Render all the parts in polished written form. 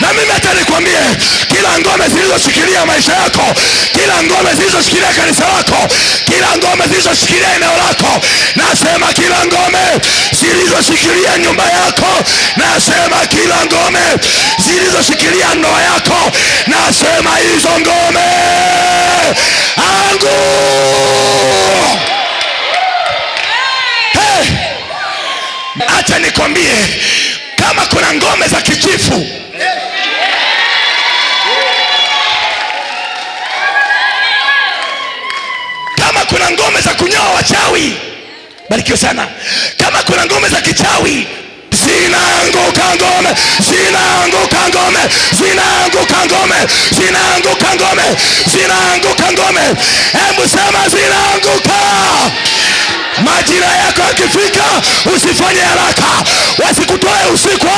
Na mimi hata nikwambie, kila ngome zilizoshikilia maisha yako, kila ngome zilizoshikilia kanisa lako, kila ngome zilizoshikilia eneo lako, nasema kila ngome zilizoshikilia nyumba yako, nasema kila ngome zilizoshikilia ndoa yako, nasema hizo ngome angu. Hey, acha nikwambie, kama kuna ngome za kichifu, kama kuna ngome za kunyoa wachawi, barikiwa sana, kama kuna ngome za kichawi, zinaanguka ngome, zinaanguka ngome, zinaanguka ngome, zinaanguka ngome, zinaanguka ngome. Hebu sema zinaanguka. Majira yako yakifika, usifanye haraka, wasikutoe usiku,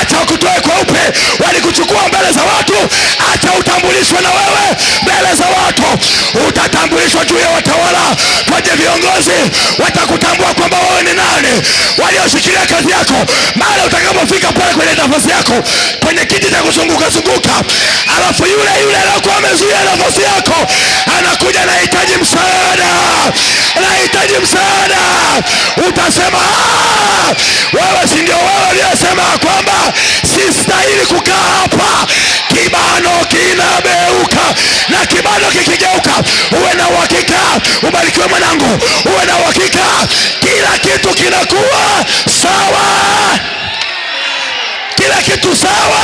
acha kutoe kweupe. Walikuchukua mbele za watu, acha utambulishwe na wewe mbele za watu. Utatambulishwa juu ya watawala, kwenye viongozi, watakutambua kwamba wewe ni nani, walioshikilia kazi yako. Mara utakapofika pale kwenye nafasi yako, kwenye kiti cha kuzunguka zunguka, alafu yule anakuwa amezuia nafasi yako, anakuja, nahitaji msaada, nahitaji msaada. Utasema wewe si ndio wewe uliyesema kwamba sistahili kukaa hapa. Kibano kinabeuka, na kibano kikigeuka, uwe na uhakika, ubarikiwe mwanangu, uwe na uhakika kila kitu kinakuwa sawa, kila kitu sawa.